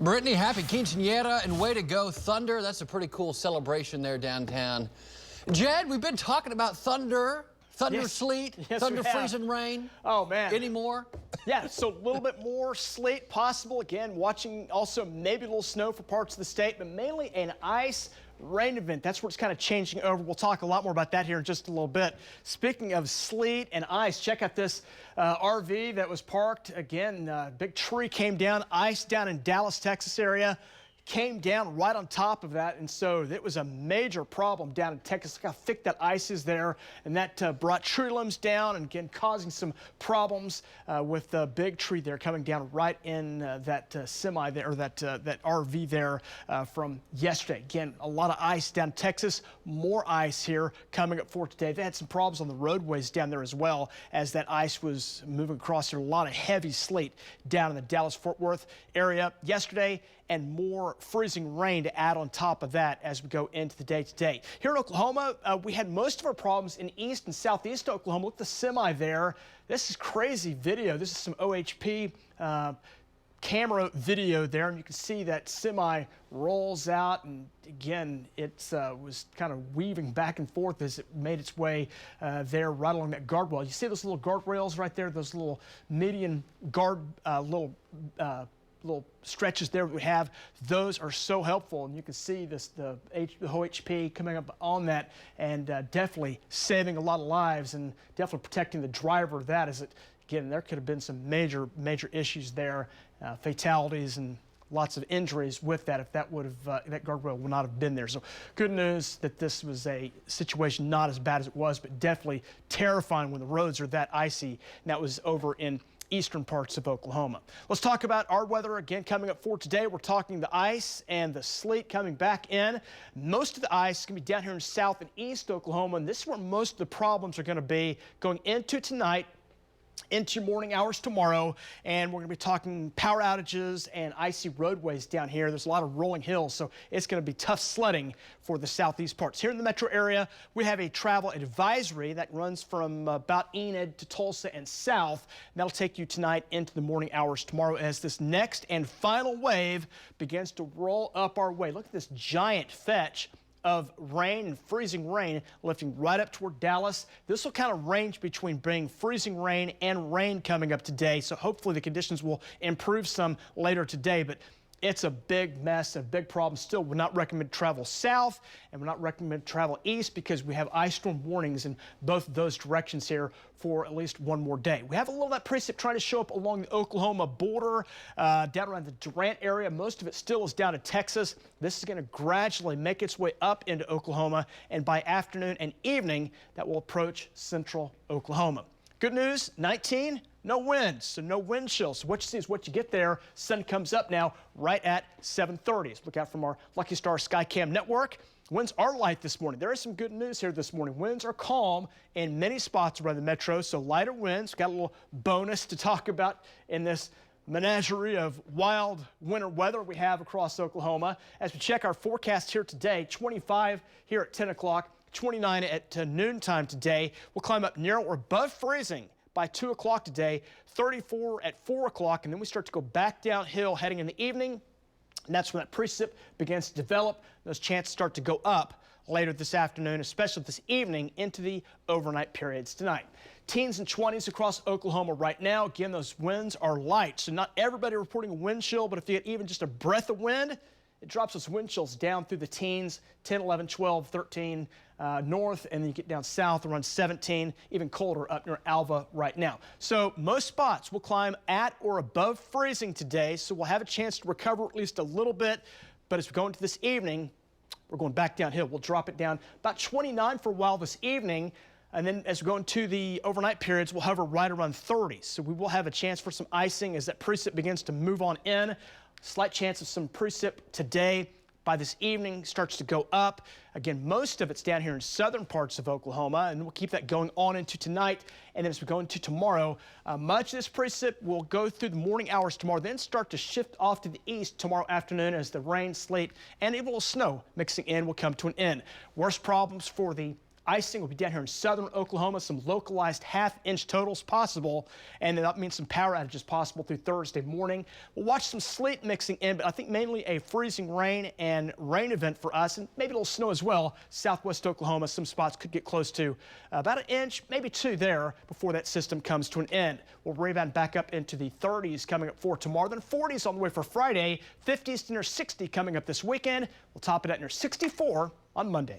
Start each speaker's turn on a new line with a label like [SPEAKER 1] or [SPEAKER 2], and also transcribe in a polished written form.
[SPEAKER 1] Brittany, happy quinceañera and way to go, Thunder. That's a pretty cool celebration there downtown. Jed, we've been talking about thunder,
[SPEAKER 2] Yes.
[SPEAKER 1] sleet,
[SPEAKER 2] Yes,
[SPEAKER 1] thunder,
[SPEAKER 2] we have.
[SPEAKER 1] freezing rain.
[SPEAKER 2] Oh, man.
[SPEAKER 1] Any more?
[SPEAKER 2] Yeah, so a little bit more sleet possible. Again, watching also maybe a little snow for parts of the state, but mainly an ice rain event. That's where it's kind of changing over. We'll talk a lot more about that here in just a little bit. Speaking of sleet and ice, check out this RV that was parked. Again, big tree came down, ice down in Dallas, Texas area. Came down right on top of that, and so it was a major problem down in Texas. Look how thick that ice is there, and that brought tree limbs down and again causing some problems with the big tree there coming down right in that semi there, or that RV there from yesterday. Again, a lot of ice down in Texas, more ice here coming up for today. They had some problems on the roadways down there as well as that ice was moving across there. A lot of heavy sleet down in the Dallas-Fort Worth area yesterday, and more freezing rain to add on top of that as we go into the day today. Here in Oklahoma, we had most of our problems in east and southeast Oklahoma. Look at the semi there. This is crazy video. This is some OHP camera video there, and you can see that semi rolls out, and again, it was kind of weaving back and forth as it made its way there right along that guardrail. You see those little guardrails right there, those little median guard little stretches there we have. Those are so helpful, and you can see this the OHP coming up on that, and definitely saving a lot of lives and definitely protecting the driver of that. As it again, there could have been some major issues there, fatalities and lots of injuries with that if that would have that guardrail would not have been there. So good news that this was a situation not as bad as it was, but definitely terrifying when the roads are that icy, and that was over in eastern parts of Oklahoma. Let's talk about our weather again coming up for today. We're talking the ice and the sleet coming back in. Most of the ice is going to be down here in south and east Oklahoma, and this is where most of the problems are going to be going into tonight, into morning hours tomorrow, and we're going to be talking power outages and icy roadways down here. There's a lot of rolling hills, so it's going to be tough sledding for the southeast parts. Here in the metro area, we have a travel advisory that runs from about Enid to Tulsa and south. And that'll take you tonight into the morning hours tomorrow as this next and final wave begins to roll up our way. Look at this giant fetch of rain and freezing rain lifting right up toward Dallas. This will kind of range between being freezing rain and rain coming up today, so hopefully the conditions will improve some later today, but it's a big mess, a big problem. Still would not recommend travel south, and would not recommend travel east because we have ice storm warnings in both of those directions here for at least one more day. We have a little of that precip trying to show up along the Oklahoma border, down around the Durant area. Most of it still is down to Texas. This is going to gradually make its way up into Oklahoma, and by afternoon and evening, that will approach central Oklahoma. Good news, 19, no winds, so no wind chills. So what you see is what you get there. Sun comes up now right at 7:30. So look out from our Lucky Star Skycam network. Winds are light this morning. There is some good news here this morning. Winds are calm in many spots around the metro, so lighter winds. Got a little bonus to talk about in this menagerie of wild winter weather we have across Oklahoma. As we check our forecast here today, 25 here at 10 o'clock. 29 at noontime today. We'll climb up near or above freezing by 2 o'clock today, 34 at 4 o'clock, and then we start to go back downhill heading in the evening, and that's when that precip begins to develop. Those chances start to go up later this afternoon, especially this evening into the overnight periods tonight. Teens and 20s across Oklahoma right now. Again, those winds are light, so not everybody reporting a wind chill, but if you get even just a breath of wind, it drops those wind chills down through the teens, 10, 11, 12, 13 north, and then you get down south around 17, even colder up near Alva right now. So most spots will climb at or above freezing today, so we'll have a chance to recover at least a little bit. But as we go into this evening, we're going back downhill. We'll drop it down about 29 for a while this evening. And then as we go into the overnight periods, we'll hover right around 30. So we will have a chance for some icing as that precip begins to move on in. Slight chance of some precip today. By this evening, starts to go up. Again, most of it's down here in southern parts of Oklahoma, and we'll keep that going on into tonight. And then as we go into tomorrow, much of this precip will go through the morning hours tomorrow, then start to shift off to the east tomorrow afternoon as the rain, sleet, and even a little snow mixing in will come to an end. Worst problems for the Icing will be down here in southern Oklahoma. Some localized half-inch totals possible, and that means some power outages possible through Thursday morning. We'll watch some sleet mixing in, but I think mainly a freezing rain and rain event for us, and maybe a little snow as well. Southwest Oklahoma, some spots could get close to about an inch, maybe 2 there before that system comes to an end. We'll rebound back up into the 30s coming up for tomorrow, then 40s on the way for Friday, 50s to near 60 coming up this weekend. We'll top it at near 64 on Monday.